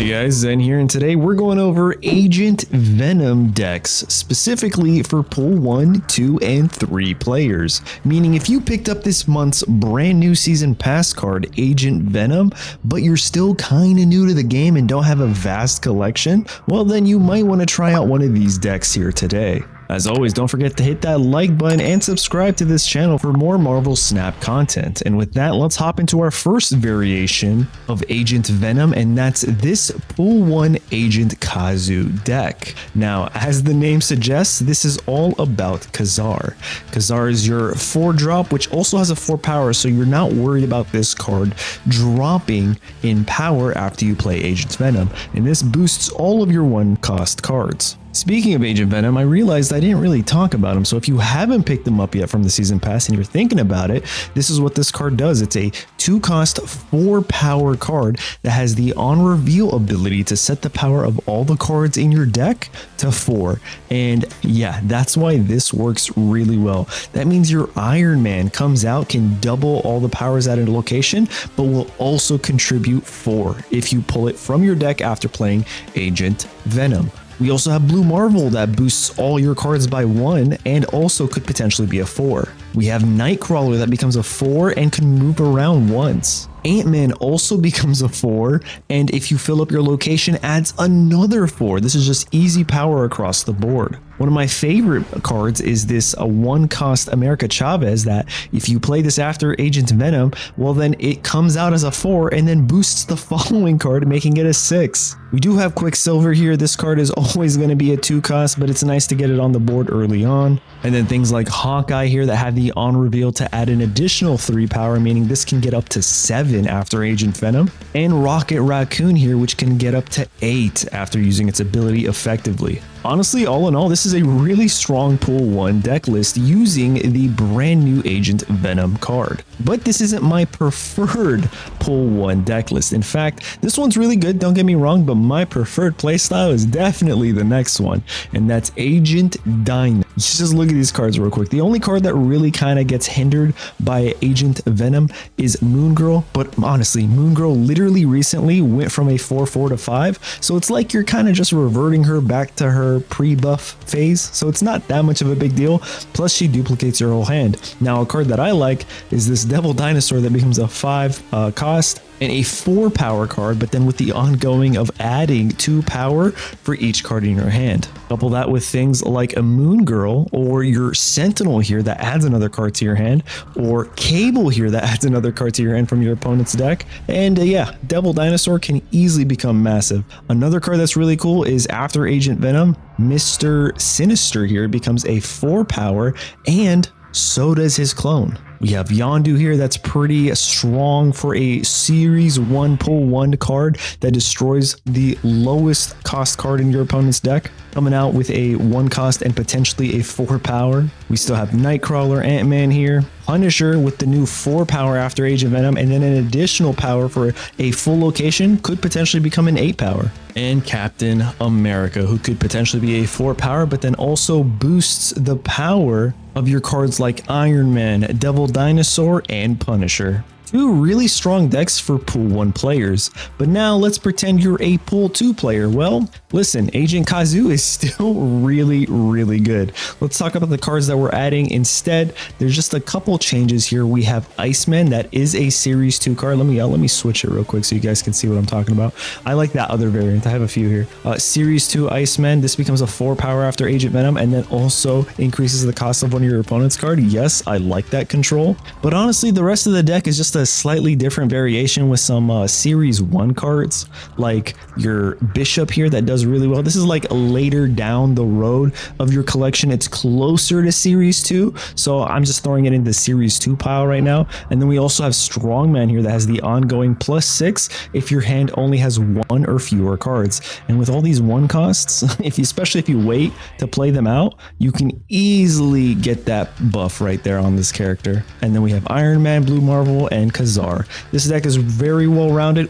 Hey guys, Zen here, and today we're going over Agent Venom decks, specifically for pool 1, 2, and 3 players. Meaning if you picked up this month's brand new season pass card, Agent Venom, but you're still kinda new to the game and don't have a vast collection, well then you might want to try out one of these decks here today. As always, don't forget to hit that like button and subscribe to this channel for more Marvel Snap content. And with that, let's hop into our first variation of Agent Venom, and that's this Pool 1 Agent Kazu deck. Now, as the name suggests, this is all about Kazar. Kazar is your 4-drop, which also has a 4 power, so you're not worried about this card dropping in power after you play Agent Venom. And this boosts all of your 1-cost cards. Speaking of Agent Venom, I realized I didn't really talk about him, so if you haven't picked him up yet from the season pass and you're thinking about it, this is what this card does. It's a 2-cost 4-power card that has the on reveal ability to set the power of all the cards in your deck to 4. And yeah, that's why this works really well. That means your Iron Man comes out, can double all the powers at a location, but will also contribute 4 if you pull it from your deck after playing Agent Venom. We also have Blue Marvel that boosts all your cards by 1 and also could potentially be a 4. We have Nightcrawler that becomes a 4 and can move around once. Ant-Man also becomes a 4, and if you fill up your location, adds another 4. This is just easy power across the board. One of my favorite cards is this 1-cost America Chavez that if you play this after Agent Venom, well then it comes out as a 4 and then boosts the following card, making it a 6. We do have Quicksilver here. This card is always going to be a 2-cost, but it's nice to get it on the board early on. And then things like Hawkeye here that have the on reveal to add an additional 3 power, meaning this can get up to 7 after Agent Venom. And Rocket Raccoon here, which can get up to 8 after using its ability effectively. Honestly, all in all, this is a really strong Pool 1 deck list using the brand new Agent Venom card. But this isn't my preferred Pool 1 deck list. In fact, this one's really good, don't get me wrong, but my preferred playstyle is definitely the next one, and that's Agent Dyna. Just look at these cards real quick. The only card that really kind of gets hindered by Agent Venom is Moon Girl, but honestly, Moon Girl literally recently went from a 4/4 to 5, so it's like you're kind of just reverting her back to her pre-buff phase, so it's not that much of a big deal. Plus she duplicates your whole hand. Now a card that I like is this Devil Dinosaur that becomes a 5 cost and a 4 power card, but then with the ongoing of adding 2 power for each card in your hand. Couple that with things like a Moon Girl or your Sentinel here that adds another card to your hand, or Cable here that adds another card to your hand from your opponent's deck. And yeah, Devil Dinosaur can easily become massive. Another card that's really cool is after Agent Venom, Mr. Sinister here becomes a 4 power, and so does his clone. We have Yondu here that's pretty strong for a Series 1 Pull 1 card that destroys the lowest cost card in your opponent's deck, coming out with a 1-cost and potentially a 4 power. We still have Nightcrawler, Ant-Man here, Punisher with the new 4 power after Agent Venom, and then an additional power for a full location could potentially become an 8 power. And Captain America, who could potentially be a 4 power, but then also boosts the power of your cards like Iron Man, Devil Dinosaur, and Punisher. 2 really strong decks for Pool 1 players, but now let's pretend you're a Pool 2 player. Well, listen, Agent Kazu is still really good. Let's talk about the cards that we're adding instead. There's just a couple changes here. We have Iceman, that is a Series 2 card. Let me switch it real quick so you guys can see what I'm talking about. I like that other variant. I have a few here. Series 2 Iceman, this becomes a 4 power after Agent Venom and then also increases the cost of one of your opponent's card. Yes, I like that control. But honestly, the rest of the deck is just a slightly different variation with some Series 1 cards, like your Bishop here that does really well. This is like later down the road of your collection. It's closer to Series 2, so I'm just throwing it into Series 2 pile right now. And then we also have Strongman here that has the ongoing +6 if your hand only has 1 or fewer cards. And with all these 1 costs, especially if you wait to play them out, you can easily get that buff right there on this character. And then we have Iron Man, Blue Marvel, and Kazar. This deck is very well rounded.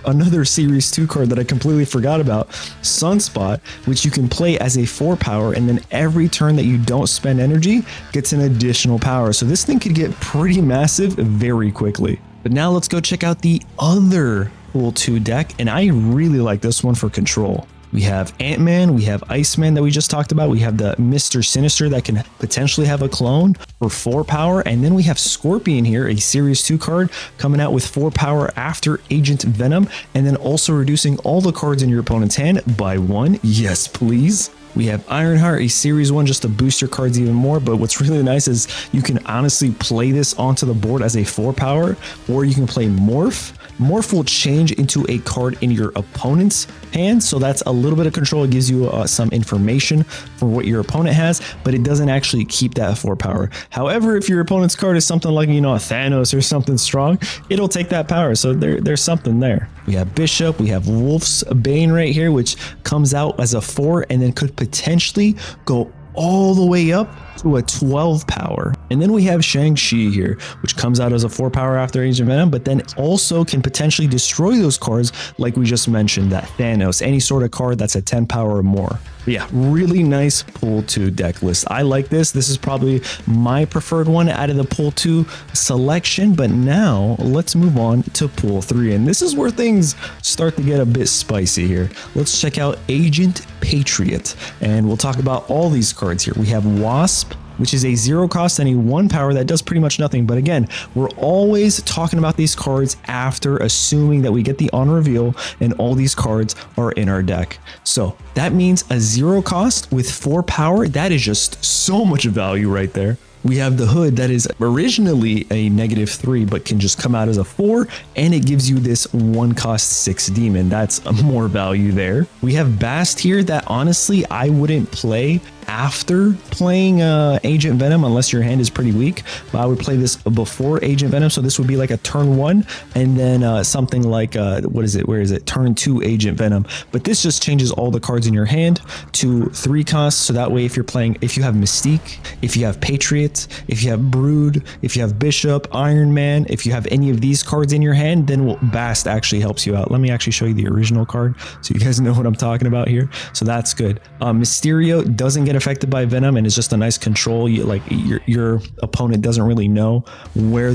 Another Series 2 card that I completely forgot about, Sunspot, which you can play as a 4 power, and then every turn that you don't spend energy gets an additional power. So this thing could get pretty massive very quickly. But now let's go check out the other pool 2 deck, and I really like this one for control. We have Ant-Man, we have Iceman that we just talked about, we have the Mr. Sinister that can potentially have a clone for 4 power, and then we have Scorpion here, a Series 2 card coming out with 4 power after Agent Venom, and then also reducing all the cards in your opponent's hand by 1. Yes, please. We have Ironheart, a Series 1 just to boost your cards even more, but what's really nice is you can honestly play this onto the board as a 4 power, or you can play Morph. Morph will change into a card in your opponent's hand, so that's a little bit of control. It gives you some information for what your opponent has, but it doesn't actually keep that 4 power. However, if your opponent's card is something like, you know, a Thanos or something strong, it'll take that power, so there's something there. We have Bishop, we have Wolf's Bane right here, which comes out as a 4 and then could potentially go all the way up to a 12 power. And then we have Shang-Chi here, which comes out as a 4 power after Agent Venom, but then also can potentially destroy those cards like we just mentioned, that Thanos, any sort of card that's a 10 power or more. But yeah, really nice pool 2 deck list. I like this. This is probably my preferred one out of the pool 2 selection, but now let's move on to pool 3. And this is where things start to get a bit spicy here. Let's check out Agent Patriot, and we'll talk about all these cards here. We have Wasp, which is a 0 cost and a 1 power that does pretty much nothing. But again, we're always talking about these cards after assuming that we get the on reveal and all these cards are in our deck. So that means a 0 cost with 4 power. That is just so much value right there. We have the Hood that is originally a -3, but can just come out as a 4, and it gives you this 1 cost 6 demon. That's more value there. We have Bast here that honestly I wouldn't play after playing Agent Venom unless your hand is pretty weak, but I would play this before Agent Venom, so this would be like a turn 1 and then something like where is it, turn 2 Agent Venom. But this just changes all the cards in your hand to 3 costs, so that way if you have Mystique, if you have Patriot, if you have Brood, if you have Bishop, Iron Man, if you have any of these cards in your hand, then Bast actually helps you out. Let me actually show you the original card so you guys know what I'm talking about here. So that's good. Mysterio doesn't get affected by Venom and it's just a nice control. Your opponent doesn't really know where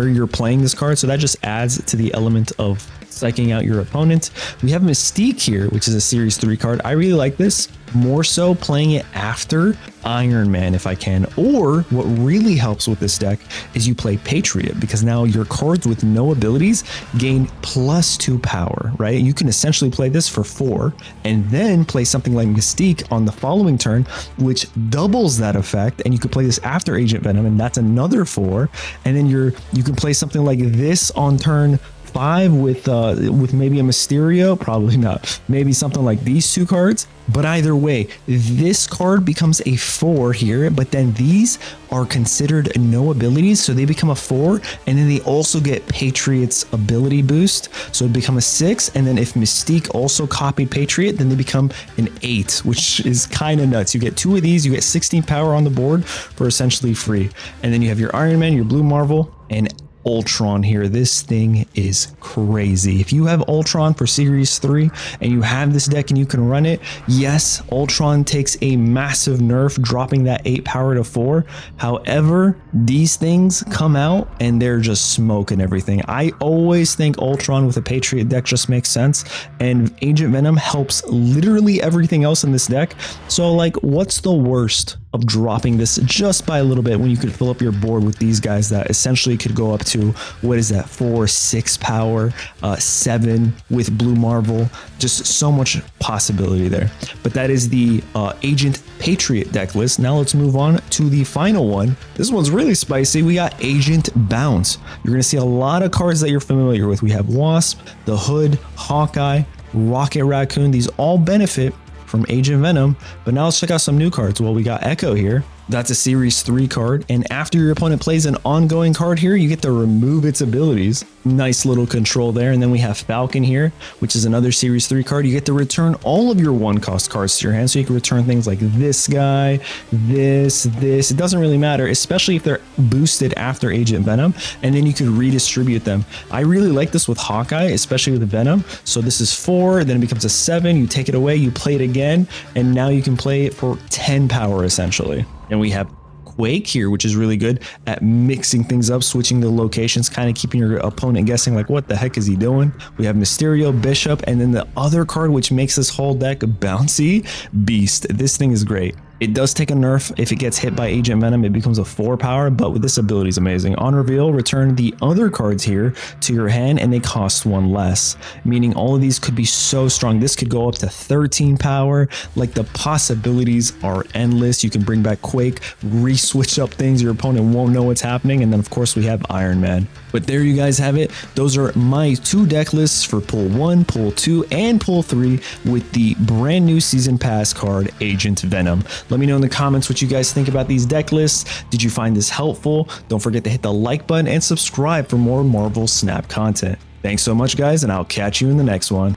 you're playing this card, so that just adds to the element of psyching out your opponent. We have Mystique here, which is a Series 3 card. I really like this, more so playing it after Iron Man if I can. Or what really helps with this deck is you play Patriot, because now your cards with no abilities gain +2 power, right? You can essentially play this for 4 and then play something like Mystique on the following turn, which doubles that effect, and you could play this after Agent Venom and that's another 4, and then you can play something like this on turn 5 with maybe a Mysterio, probably not, maybe something like these 2 cards. But either way, this card becomes a 4 here, but then these are considered no abilities, so they become a 4, and then they also get Patriot's ability boost, so it become a 6, and then if Mystique also copied Patriot, then they become an 8, which is kind of nuts. You get 2 of these, you get 16 power on the board for essentially free, and then you have your Iron Man, your Blue Marvel, and Ultron here. This thing is crazy. If you have Ultron for Series 3 and you have this deck and you can run it, yes, Ultron takes a massive nerf, dropping that 8 power to 4. However, these things come out and they're just smoking everything. I always think Ultron with a Patriot deck just makes sense, and Agent Venom helps literally everything else in this deck. So like, what's the worst of dropping this just by a little bit when you could fill up your board with these guys that essentially could go up to, what is that, 4, 6 power, 7 with Blue Marvel. Just so much possibility there. But that is the Agent Patriot deck list. Now let's move on to the final one. This one's really spicy. We got Agent Bounce. You're gonna see a lot of cards that you're familiar with. We have Wasp, the Hood, Hawkeye, Rocket Raccoon. These all benefit from Agent Venom, but now let's check out some new cards. Well, we got Echo here. That's a Series 3 card, and after your opponent plays an ongoing card here, you get to remove its abilities. Nice little control there. And then we have Falcon here, which is another Series 3 card. You get to return all of your 1-cost cards to your hand, so you can return things like this guy, this. It doesn't really matter, especially if they're boosted after Agent Venom, and then you could redistribute them. I really like this with Hawkeye, especially with Venom. So this is 4, then it becomes a 7, you take it away, you play it again, and now you can play it for 10 power essentially. And we have Quake here, which is really good at mixing things up, switching the locations, kind of keeping your opponent guessing like, what the heck is he doing? We have Mysterio, Bishop, and then the other card which makes this whole deck bouncy, Beast. This thing is great. It does take a nerf. If it gets hit by Agent Venom, it becomes a 4 power, but with this ability is amazing. On reveal, return the other cards here to your hand and they cost 1 less, meaning all of these could be so strong. This could go up to 13 power. Like, the possibilities are endless. You can bring back Quake, re-switch up things. Your opponent won't know what's happening. And then of course we have Iron Man. But there you guys have it. Those are my 2 deck lists for Pull 1, Pull 2, and Pull 3 with the brand new Season Pass card, Agent Venom. Let me know in the comments what you guys think about these deck lists. Did you find this helpful? Don't forget to hit the like button and subscribe for more Marvel Snap content. Thanks so much, guys, and I'll catch you in the next one.